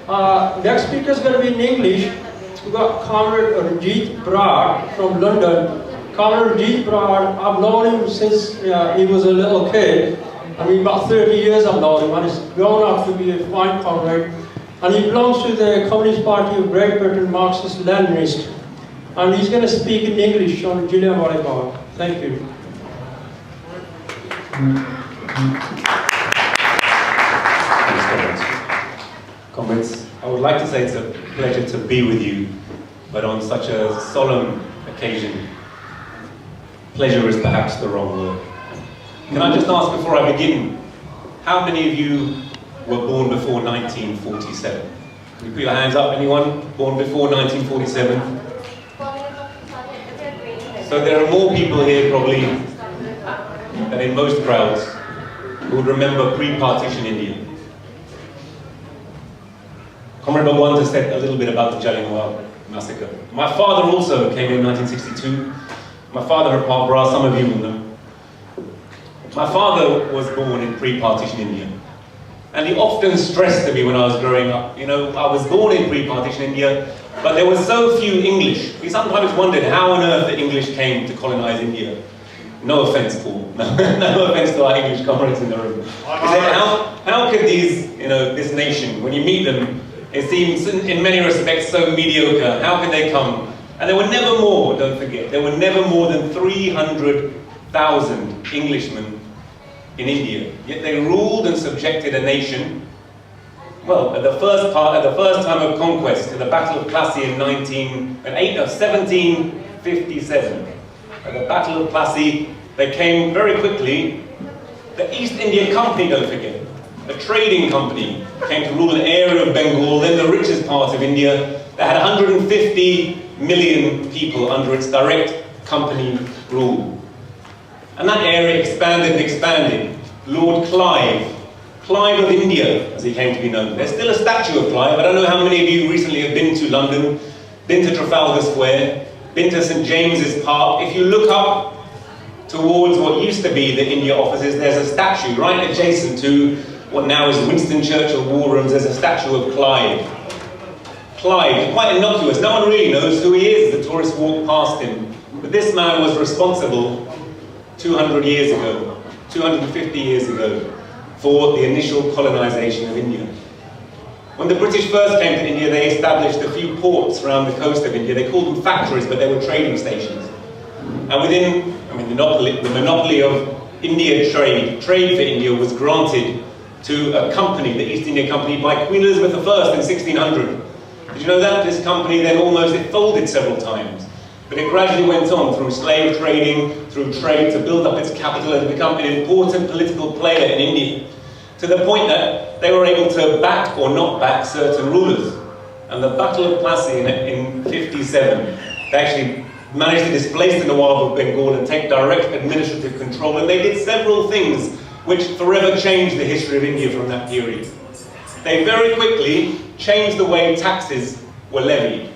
Next speaker is going to be in English. We've got Comrade Ranjeet Brar from London. Comrade Ranjeet Brar, I've known him since he was a little kid. I mean, about 30 years I've known him, and he's grown up to be a fine comrade. And he belongs to the Communist Party of Great Britain, Marxist-Leninist. And he's going to speak in English on Jallianwala Bagh. Thank you. Comrades, I would like to say it's a pleasure to be with you, but on such a solemn occasion, pleasure is perhaps the wrong word. Can I just ask before I begin, how many of you were born before 1947? Can you put your hands up? Anyone born before 1947? So there are more people here probably than in most crowds who would remember pre-partition India. Comrade Bhagwan has said a little bit about the Jallianwala Massacre. My father also came in 1962. My father, Ranjeet Brar, some of you will know. My father was born in pre-partition India. And he often stressed to me when I was growing up, you know, I was born in pre-partition India, but there were so few English. We sometimes wondered how on earth the English came to colonize India. No offense, Paul. No offense to our English comrades in the room. He said, how could these, you know, this nation, when you meet them, it seems in many respects so mediocre. How can they come? And there were never more, don't forget, there were never more than 300,000 Englishmen in India. Yet they ruled and subjected a nation. Well, at the first time of conquest, at the Battle of Plassey in 1757. At the Battle of Plassey, they came very quickly. The East India Company, don't forget, a trading company, came to rule an area of Bengal, then the richest part of India, that had 150 million people under its direct company rule. And that area expanded and expanded. Lord Clive of India, as he came to be known. There's still a statue of Clive. I don't know how many of you recently have been to London, been to Trafalgar Square, been to St James's Park. If you look up towards what used to be the India offices, there's a statue right adjacent to what now is Winston Churchill War Rooms. There's a statue of Clive. Clive, quite innocuous. No one really knows who he is. The tourists walk past him. But this man was responsible 200 years ago, 250 years ago, for the initial colonization of India. When the British first came to India, they established a few ports around the coast of India. They called them factories, but they were trading stations. And within, the monopoly of India trade for India was granted to a company, the East India Company, by Queen Elizabeth I in 1600. Did you know that? This company then it folded several times. But it gradually went on through slave trading, through trade, to build up its capital and to become an important political player in India. To the point that they were able to back or not back certain rulers. And the Battle of Plassey in 57, they actually managed to displace the Nawab of Bengal and take direct administrative control. And they did several things which forever changed the history of India from that period. They very quickly changed the way taxes were levied.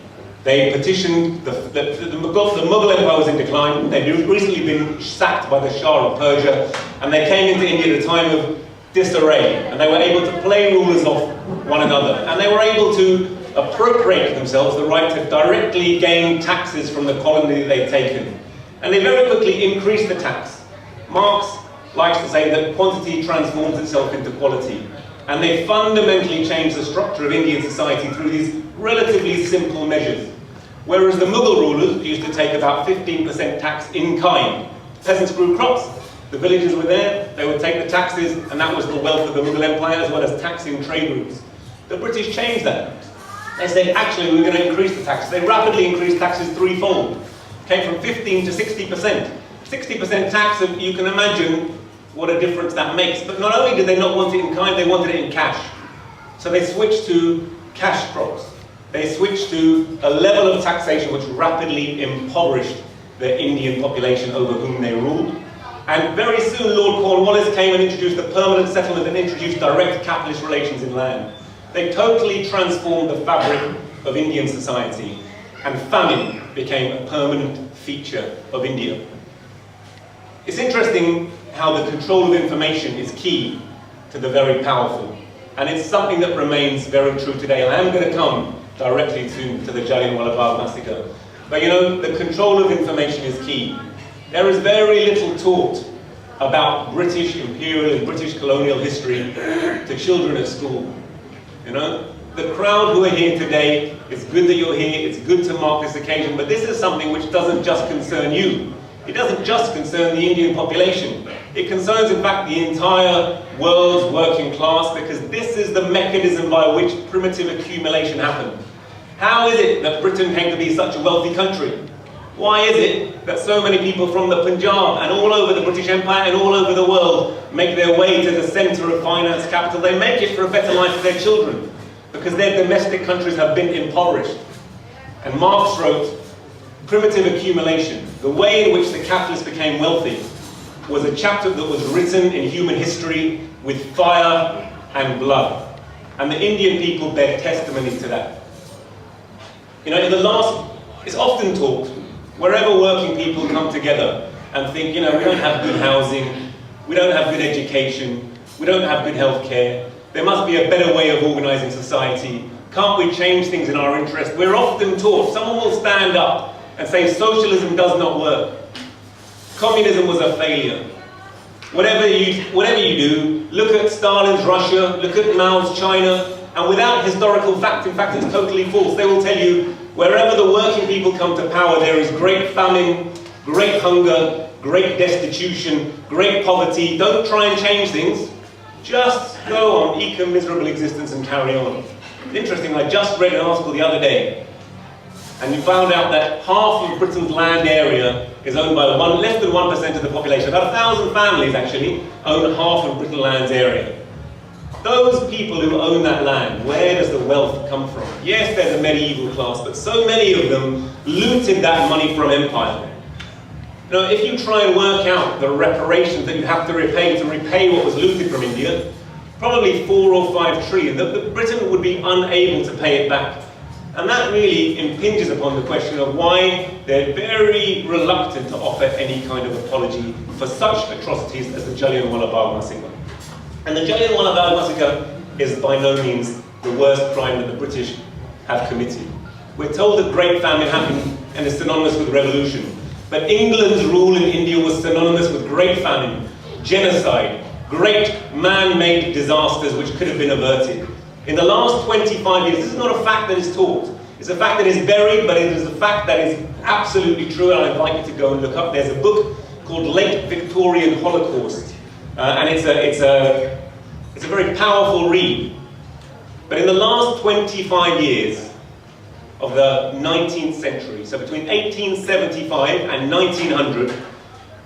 They petitioned, the Mughal Empire was in decline. They'd recently been sacked by the Shah of Persia, and they came into India at a time of disarray, and they were able to play rulers off one another, and they were able to appropriate themselves the right to directly gain taxes from the colony that they'd taken. And they very quickly increased the tax. Marx likes to say that quantity transforms itself into quality. And they fundamentally changed the structure of Indian society through these relatively simple measures. Whereas the Mughal rulers used to take about 15% tax in kind. Peasants grew crops, the villagers were there, they would take the taxes, and that was the wealth of the Mughal Empire, as well as taxing trade routes. The British changed that. They said, actually, we're going to increase the taxes. They rapidly increased taxes threefold. Came from 15 to 60%. 60% tax, you can imagine what a difference that makes. But not only did they not want it in kind, they wanted it in cash. So they switched to cash crops. They switched to a level of taxation which rapidly impoverished the Indian population over whom they ruled. And very soon Lord Cornwallis came and introduced the permanent settlement and introduced direct capitalist relations in land. They totally transformed the fabric of Indian society, and famine became a permanent feature of India. It's interesting how the control of information is key to the very powerful. And it's something that remains very true today. I am going to come directly to the Jallianwala Bagh Massacre. But you know, the control of information is key. There is very little taught about British imperial and British colonial history to children at school. You know, the crowd who are here today, it's good that you're here, it's good to mark this occasion, but this is something which doesn't just concern you. It doesn't just concern the Indian population. It concerns, in fact, the entire world's working class, because this is the mechanism by which primitive accumulation happened. How is it that Britain came to be such a wealthy country? Why is it that so many people from the Punjab and all over the British Empire and all over the world make their way to the centre of finance capital? They make it for a better life for their children, because their domestic countries have been impoverished. And Marx wrote, primitive accumulation, the way in which the capitalists became wealthy, was a chapter that was written in human history with fire and blood. And the Indian people bear testimony to that. You know, it's often talked, wherever working people come together and think, you know, we don't have good housing, we don't have good education, we don't have good healthcare, there must be a better way of organising society, can't we change things in our interest? We're often taught, someone will stand up and say socialism does not work, communism was a failure. Whatever you do, look at Stalin's Russia, look at Mao's China, and without historical fact, in fact it's totally false, they will tell you wherever the working people come to power there is great famine, great hunger, great destitution, great poverty. Don't try and change things, just go on, eke a miserable existence and carry on. It's interesting, I just read an article the other day, and you found out that half of Britain's land area is owned by less than 1% of the population. About 1,000 families actually own half of Britain's land's area. Those people who own that land, where does the wealth come from? Yes, there's a medieval class, but so many of them looted that money from empire. You know, if you try and work out the reparations that you have to repay what was looted from India, probably 4 or 5 trillion, that Britain would be unable to pay it back. And that really impinges upon the question of why they're very reluctant to offer any kind of apology for such atrocities as the Jallianwala Bagh Massacre. And the Jallianwala Bagh Massacre is by no means the worst crime that the British have committed. We're told that Great Famine happened and is synonymous with revolution. But England's rule in India was synonymous with Great Famine, genocide, great man-made disasters which could have been averted. In the last 25 years, this is not a fact that is taught. It's a fact that is buried, but it is a fact that is absolutely true, and I invite you to go and look up. There's a book called Late Victorian Holocaust, and it's a very powerful read. But in the last 25 years of the 19th century, so between 1875 and 1900,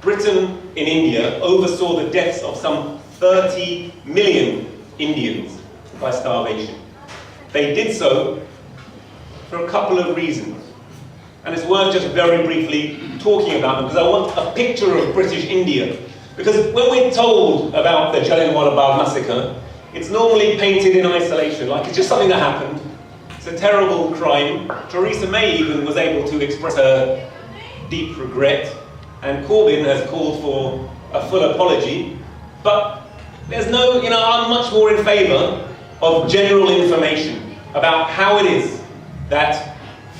Britain in India oversaw the deaths of some 30 million Indians by starvation. They did so for a couple of reasons. And it's worth just very briefly talking about them, because I want a picture of British India. Because when we're told about the Jallianwala Bagh Massacre, it's normally painted in isolation, like it's just something that happened. It's a terrible crime. Theresa May even was able to express her deep regret, and Corbyn has called for a full apology. But there's no, you know, I'm much more in favour of general information about how it is that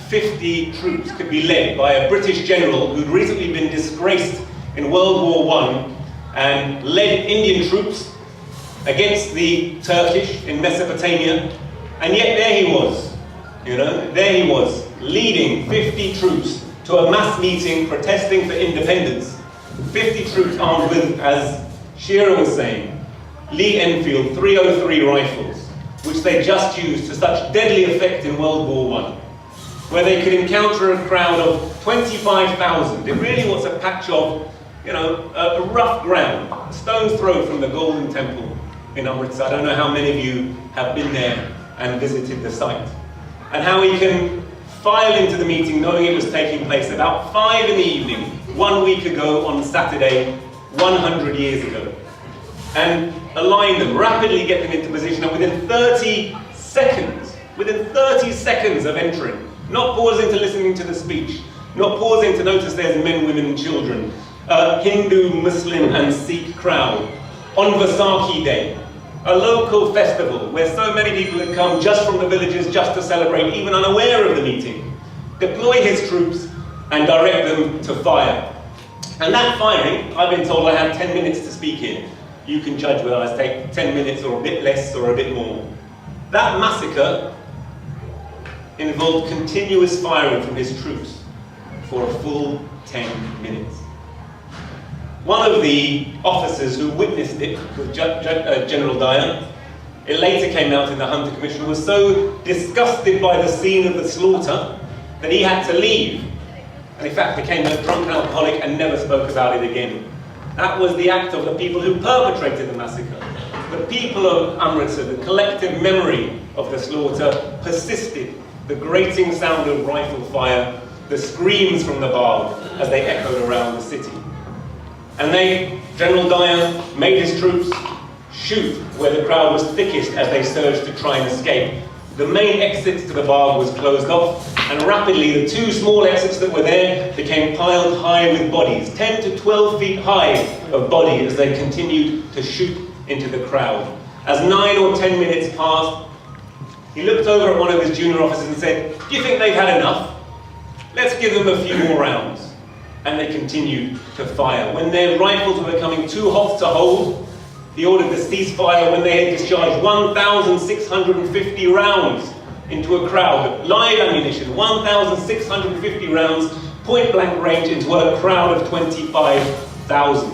50 troops could be led by a British general who'd recently been disgraced in World War I and led Indian troops against the Turkish in Mesopotamia, and yet there he was, you know, there he was, leading 50 troops to a mass meeting protesting for independence. 50 troops armed with, as Shearer was saying, Lee-Enfield 303 rifles, which they just used to such deadly effect in World War I, where they could encounter a crowd of 25,000. It really was a patch of, you know, a rough ground, a stone's throw from the Golden Temple in Amritsar. I don't know how many of you have been there and visited the site. And how he can file into the meeting knowing it was taking place about 5 in the evening, 1 week ago on Saturday, 100 years ago. And align them, rapidly get them into position, and within 30 seconds of entering, not pausing to listening to the speech, not pausing to notice there's men, women and children, Hindu, Muslim and Sikh crowd, on Vaisakhi Day, a local festival where so many people had come just from the villages just to celebrate, even unaware of the meeting, deploy his troops and direct them to fire. And that firing, I've been told I have 10 minutes to speak in. You can judge whether I take 10 minutes or a bit less or a bit more. That massacre involved continuous firing from his troops for a full 10 minutes. One of the officers who witnessed it was General Dyer. It later came out in the Hunter Commission, was so disgusted by the scene of the slaughter that he had to leave. And in fact became a drunken alcoholic and never spoke about it again. That was the act of the people who perpetrated the massacre. The people of Amritsar, the collective memory of the slaughter persisted. The grating sound of rifle fire, the screams from the Bagh as they echoed around the city. And General Dyer made his troops shoot where the crowd was thickest as they surged to try and escape. The main exit to the Bagh was closed off, and rapidly the two small exits that were there became piled high with bodies, 10 to 12 feet high of body as they continued to shoot into the crowd. As 9 or 10 minutes passed, he looked over at one of his junior officers and said, "Do you think they've had enough? Let's give them a few more rounds." And they continued to fire. When their rifles were becoming too hot to hold, he ordered the ceasefire when they had discharged 1,650 rounds into a crowd, live ammunition, 1,650 rounds, point-blank range into a crowd of 25,000.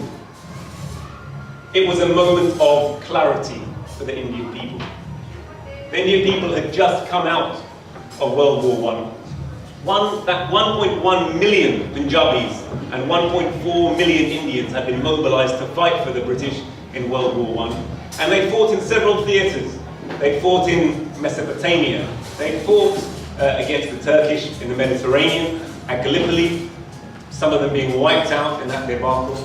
It was a moment of clarity for the Indian people. The Indian people had just come out of World War I. 1.1 million Punjabis and 1.4 million Indians had been mobilized to fight for the British in World War I. And they fought in several theatres. They fought in Mesopotamia. They fought against the Turkish in the Mediterranean, at Gallipoli, some of them being wiped out in that debacle.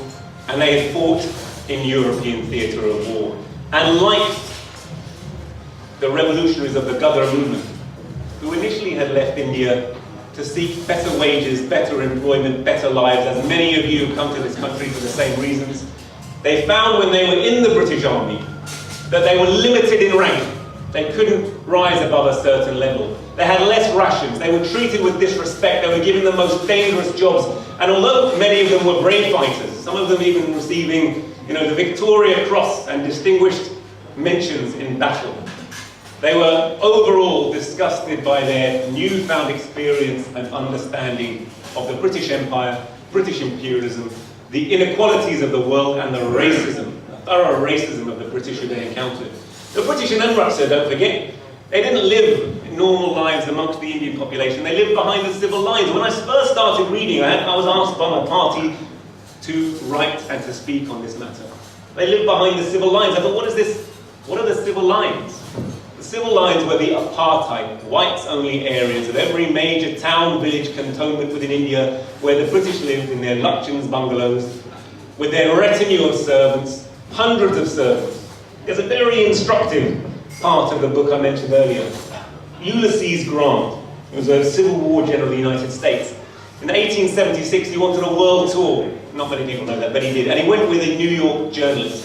And they had fought in European theatre of war. And like the revolutionaries of the Ghadar movement, who initially had left India to seek better wages, better employment, better lives, as many of you have come to this country for the same reasons, they found when they were in the British Army that they were limited in rank. They couldn't rise above a certain level. They had less rations. They were treated with disrespect. They were given the most dangerous jobs. And although many of them were brave fighters, some of them even receiving, the Victoria Cross and distinguished mentions in battle, they were overall disgusted by their newfound experience and understanding of the British Empire, British imperialism, the inequalities of the world, and the racism, the thorough racism of the British who they encountered. The British in Amritsar, don't forget, they didn't live normal lives amongst the Indian population. They lived behind the civil lines. When I first started reading, I was asked by my party to write and to speak on this matter. They lived behind the civil lines. I thought, what is this? What are the civil lines? The civil lines were the apartheid, whites-only areas of every major town, village, cantonment within India where the British lived in their Lutyens bungalows with their retinue of servants, hundreds of servants. There's a very instructive part of the book I mentioned earlier. Ulysses Grant, who was a Civil War general of the United States. In 1876, he wanted a world tour. Not many people know that, but he did. And he went with a New York journalist.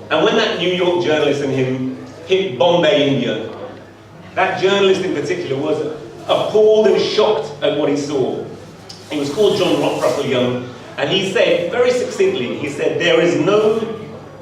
And when that New York journalist and him hit Bombay, India, that journalist in particular was appalled and shocked at what he saw. He was called John Russell Young, and he said, very succinctly, he said, "There is no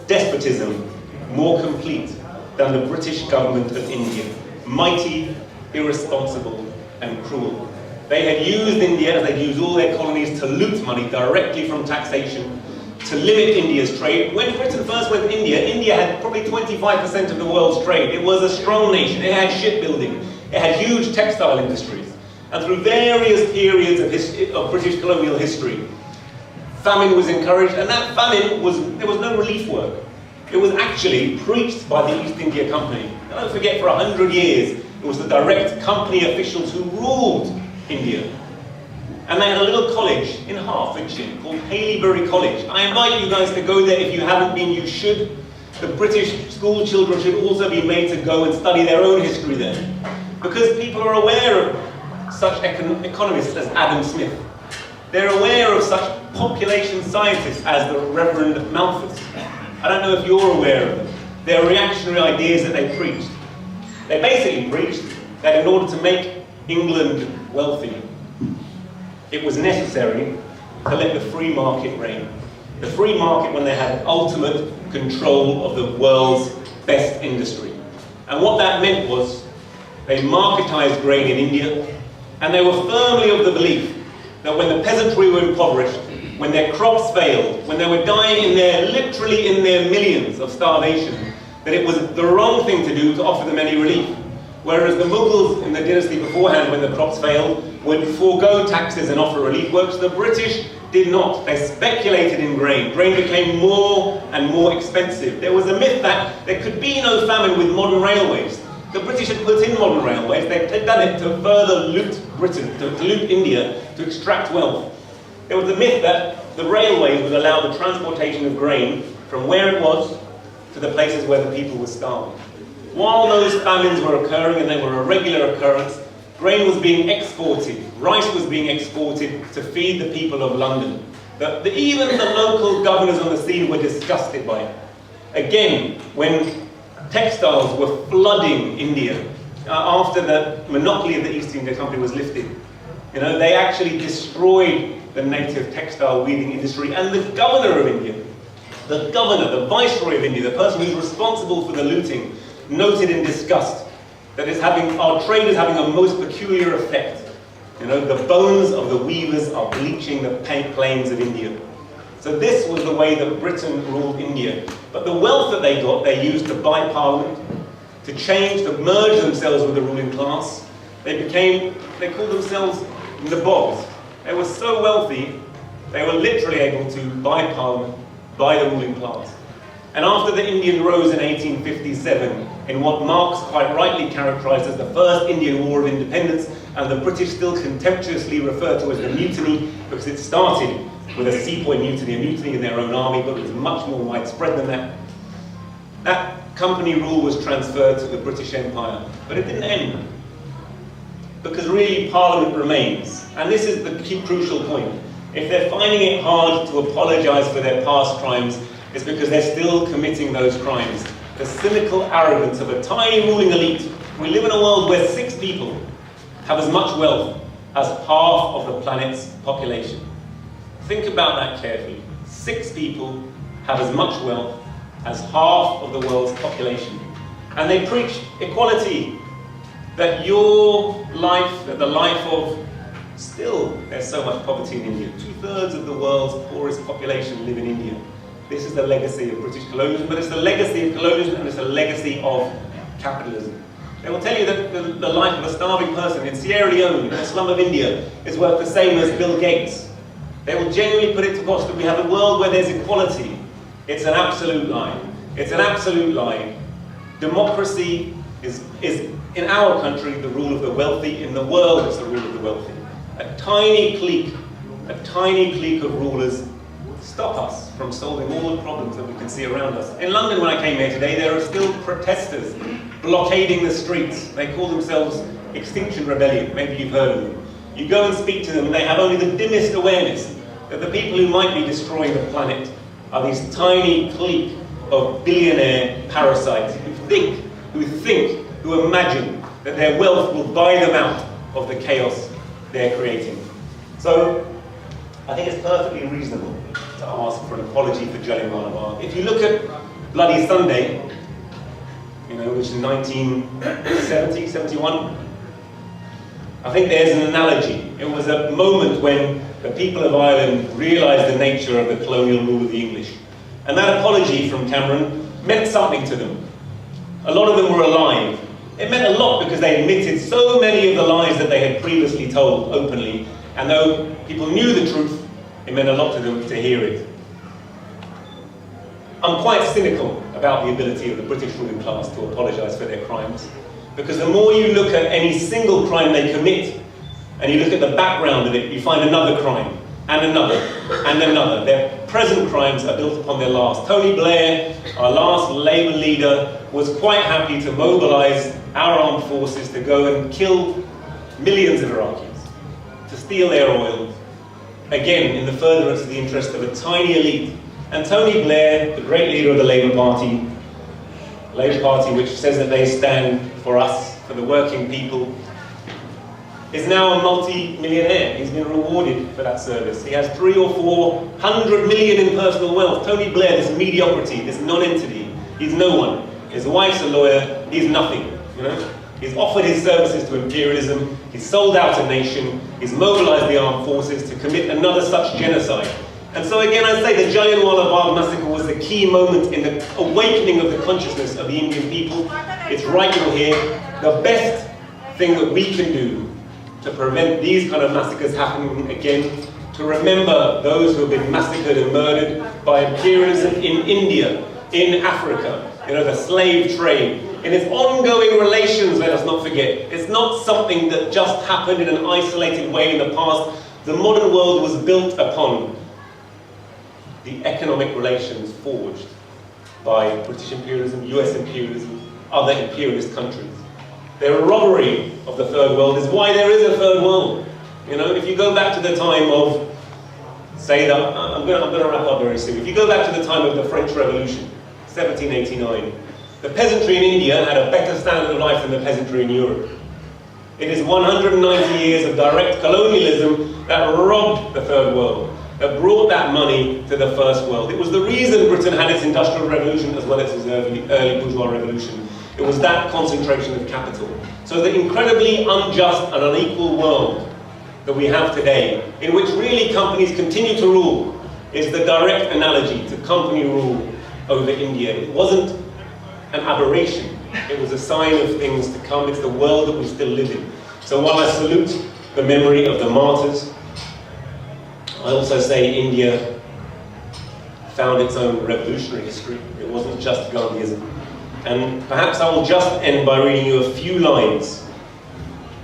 despotism more complete than the British government of India. Mighty, irresponsible, and cruel. They had used India, as they'd used all their colonies, to loot money directly from taxation, to limit India's trade. When Britain first went to India, India had probably 25% of the world's trade. It was a strong nation. It had shipbuilding. It had huge textile industries. And through various periods of British colonial history, famine was encouraged, and that famine there was no relief work. It was actually preached by the East India Company. And don't forget, for 100 years, it was the direct company officials who ruled India. And they had a little college in Hertfordshire called Haileybury College. I invite you guys to go there. If you haven't been, you should. The British school children should also be made to go and study their own history there. Because people are aware of such economists as Adam Smith. They're aware of such population scientists as the Reverend Malthus. I don't know if you're aware of them. their reactionary ideas that they preached. They basically preached that in order to make England wealthy, it was necessary to let the free market reign. The free market when they had ultimate control of the world's best industry. And what that meant was they marketized grain in India, and they were firmly of the belief that when the peasantry were impoverished, when their crops failed, when they were dying literally in their millions of starvation, that it was the wrong thing to do to offer them any relief. Whereas the Mughals in the dynasty beforehand, when the crops failed, would forego taxes and offer relief works, the British did not. They speculated in grain. Grain became more and more expensive. There was a myth that there could be no famine with modern railways. The British had put in modern railways. They'd done it to further loot Britain, to loot India, to extract wealth. There was a myth that the railways would allow the transportation of grain from where it was to the places where the people were starving. While those famines were occurring, and they were a regular occurrence, grain was being exported, rice was being exported to feed the people of London. Even the local governors on the scene were disgusted by it. Again, when textiles were flooding India after the monopoly of the East India Company was lifted, they actually destroyed the native textile weaving industry, and the governor of India, the viceroy of India, the person who's responsible for the looting, noted in disgust that our trade is having a most peculiar effect. The bones of the weavers are bleaching the plains of India. So this was the way that Britain ruled India. But the wealth that they got, they used to buy parliament, to merge themselves with the ruling class. They called themselves nabobs. They were so wealthy, they were literally able to buy parliament, buy the ruling class. And after the Indian rose in 1857, in what Marx quite rightly characterised as the first Indian War of Independence, and the British still contemptuously refer to as the mutiny, because it started with a sepoy mutiny, a mutiny in their own army, but it was much more widespread than that. That company rule was transferred to the British Empire, but it didn't end. Because really Parliament remains. And this is the key crucial point. If they're finding it hard to apologise for their past crimes, it's because they're still committing those crimes. The cynical arrogance of a tiny ruling elite. We live in a world where 6 people have as much wealth as half of the planet's population. Think about that carefully. 6 people have as much wealth as half of the world's population. And they preach equality, that your life, that the life of, still there's so much poverty in India. 2/3 of the world's poorest population live in India. This is the legacy of British colonialism, but it's the legacy of colonialism and it's the legacy of capitalism. They will tell you that the life of a starving person in Sierra Leone, in the slum of India, is worth the same as Bill Gates. They will genuinely put it to cost that we have a world where there's equality. It's an absolute lie. It's an absolute lie. Democracy is in our country the rule of the wealthy. In the world it's the rule of the wealthy. A tiny clique of rulers stop us from solving all the problems that we can see around us. In London, when I came here today, there are still protesters blockading the streets. They call themselves Extinction Rebellion. Maybe you've heard of them. You go and speak to them, and they have only the dimmest awareness that the people who might be destroying the planet are these tiny clique of billionaire parasites who imagine that their wealth will buy them out of the chaos they're creating. So, I think it's perfectly reasonable to ask for an apology for Jallianwala Bagh. If you look at Bloody Sunday, which is 1970, 71, I think there's an analogy. It was a moment when the people of Ireland realised the nature of the colonial rule of the English. And that apology from Cameron meant something to them. A lot of them were alive. It meant a lot because they admitted so many of the lies that they had previously told openly. And though people knew the truth, it meant a lot to them to hear it. I'm quite cynical about the ability of the British ruling class to apologise for their crimes, because the more you look at any single crime they commit, and you look at the background of it, you find another crime, and another, and another. Their present crimes are built upon their last. Tony Blair, our last Labour leader, was quite happy to mobilise our armed forces to go and kill millions of Iraqis, to steal their oil, again, in the furtherance of the interest of a tiny elite. And Tony Blair, the great leader of the Labour Party, Labour Party, which says that they stand for us, for the working people, is now a multi-millionaire. He's been rewarded for that service. He has 300 or 400 million in personal wealth. Tony Blair, this mediocrity, this non-entity, he's no one. His wife's a lawyer, he's nothing, you know? He's offered his services to imperialism, he's sold out a nation, he's mobilized the armed forces to commit another such genocide. And so again, I say the Jallianwala Bagh Massacre was the key moment in the awakening of the consciousness of the Indian people. It's right you're here. The best thing that we can do to prevent these kind of massacres happening again, to remember those who have been massacred and murdered by imperialism in India, in Africa, you know, the slave trade, in its ongoing relations, let us not forget. It's not something that just happened in an isolated way in the past. The modern world was built upon the economic relations forged by British imperialism, US imperialism, other imperialist countries. Their robbery of the third world is why there is a third world. You know, if you go back to the time of, say that, I'm going to wrap up very soon. If you go back to the time of the French Revolution, 1789, the peasantry in India had a better standard of life than the peasantry in Europe. It is 190 years of direct colonialism that robbed the third world, that brought that money to the first world. It was the reason Britain had its industrial revolution as well as its early bourgeois revolution. It was that concentration of capital. So the incredibly unjust and unequal world that we have today, in which really companies continue to rule, is the direct analogy to company rule over India. It wasn't an aberration. It was a sign of things to come. It's the world that we still live in. So while I salute the memory of the martyrs, I also say India found its own revolutionary history. It wasn't just Gandhiism. And perhaps I will just end by reading you a few lines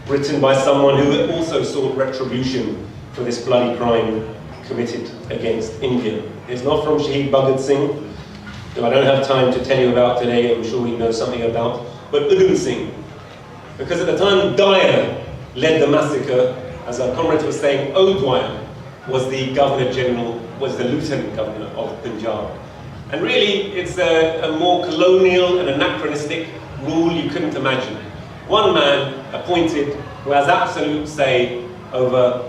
written by someone who also sought retribution for this bloody crime committed against India. It's not from Shahid Bhagat Singh, who I don't have time to tell you about today, I'm sure you know something about, but Udham Singh. Because at the time Dyer led the massacre, as our comrades were saying, Dyer was the Governor General, was the Lieutenant Governor of Punjab. And really, it's a more colonial and anachronistic rule you couldn't imagine. One man appointed who has absolute say over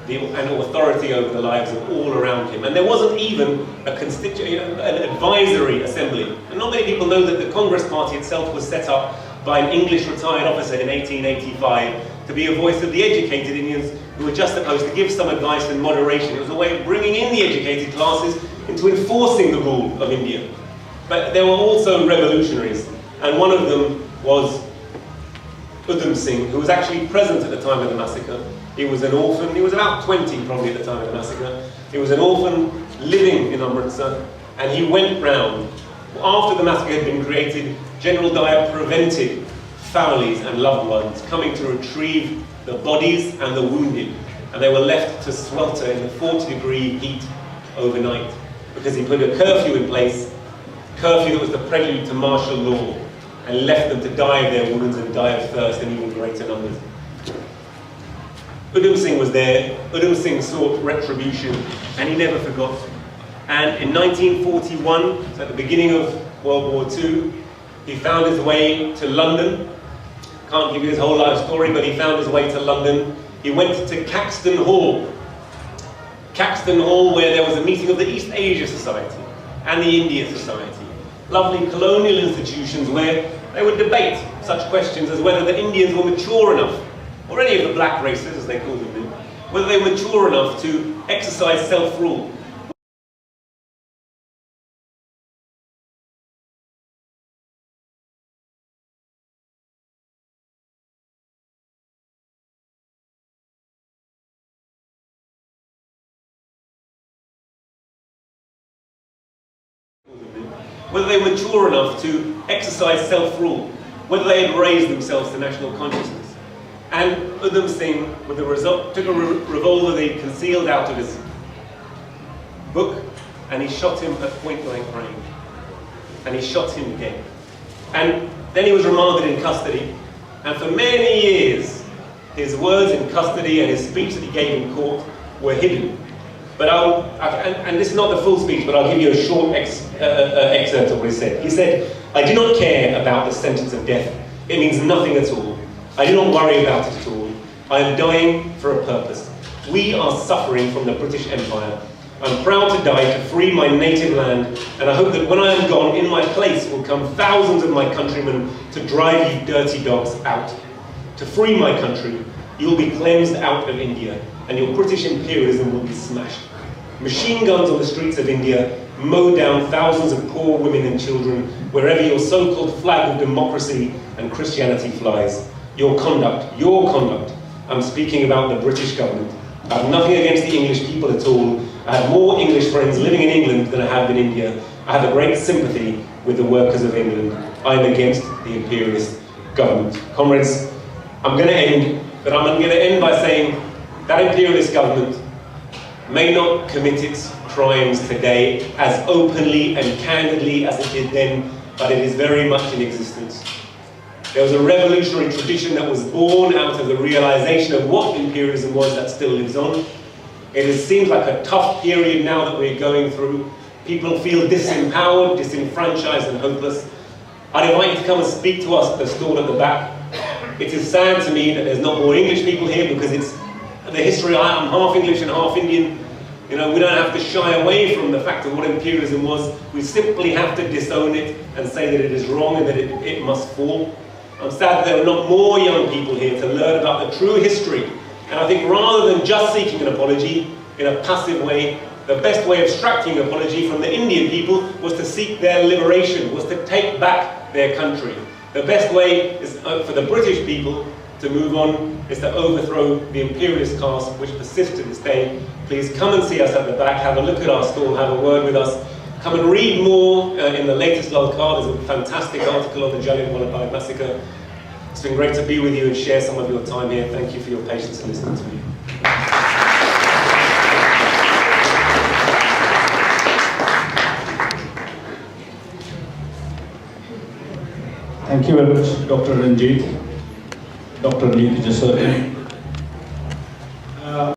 and authority over the lives of all around him. And there wasn't even an advisory assembly. And not many people know that the Congress Party itself was set up by an English retired officer in 1885 to be a voice of the educated Indians who were just supposed to give some advice and moderation. It was a way of bringing in the educated classes into enforcing the rule of India. But there were also revolutionaries, and one of them was Udham Singh, who was actually present at the time of the massacre. He was an orphan, he was about 20 probably at the time of the massacre. He was an orphan living in Amritsar, and he went round. After the massacre had been created, General Dyer prevented families and loved ones coming to retrieve the bodies and the wounded, and they were left to swelter in the 40-degree heat overnight, because he put a curfew in place, curfew that was the prelude to martial law, and left them to die of their wounds and die of thirst in even greater numbers. Udham Singh was there. Udham Singh sought retribution, and he never forgot. And in 1941, so at the beginning of World War II, he found his way to London. Can't give you his whole life story, but he found his way to London. He went to Caxton Hall. Caxton Hall, where there was a meeting of the East Asia Society and the India Society. Lovely colonial institutions where they would debate such questions as whether the Indians were mature enough, or any of the black races as they called them, whether they were mature enough to exercise self-rule. Whether they were mature enough to exercise self-rule, whether they had raised themselves to national consciousness. And Udham Singh, with the result, took a revolver that he concealed out of his book, and he shot him at point-blank range. And he shot him again. And then he was remanded in custody, and for many years, his words in custody and his speech that he gave in court were hidden. But and this is not the full speech, but I'll give you a short excerpt of what he said. He said, I do not care about the sentence of death. It means nothing at all. I do not worry about it at all. I am dying for a purpose. We are suffering from the British Empire. I'm proud to die to free my native land, and I hope that when I am gone, in my place will come thousands of my countrymen to drive you dirty dogs out. To free my country, you will be cleansed out of India, and your British imperialism will be smashed. Machine guns on the streets of India mow down thousands of poor women and children wherever your so-called flag of democracy and Christianity flies. Your conduct, I'm speaking about the British government. I have nothing against the English people at all. I have more English friends living in England than I have in India. I have a great sympathy with the workers of England. I am against the imperialist government. Comrades, I'm going to end, but I'm going to end by saying that imperialist government may not commit its crimes today as openly and candidly as it did then, but it is very much in existence. There was a revolutionary tradition that was born out of the realization of what imperialism was that still lives on. It seems like a tough period now that we're going through. People feel disempowered, disenfranchised and hopeless. I'd invite you to come and speak to us at the stall at the back. It is sad to me that there's not more English people here because it's the history. I'm half English and half Indian. You know, we don't have to shy away from the fact of what imperialism was. We simply have to disown it and say that it is wrong and that it must fall. I'm sad that there are not more young people here to learn about the true history. And I think rather than just seeking an apology in a passive way, the best way of extracting an apology from the Indian people was to seek their liberation, was to take back their country. The best way is for the British people to move on is to overthrow the imperialist caste which persists to this day. Please come and see us at the back, have a look at our stall, have a word with us. Come and read more in the latest Lalkar. There's a fantastic article on the Jallianwala Bagh Massacre. It's been great to be with you and share some of your time here. Thank you for your patience in listening to me. Thank you very much, Dr. Ranjeet, Dr. Lee-Enfield.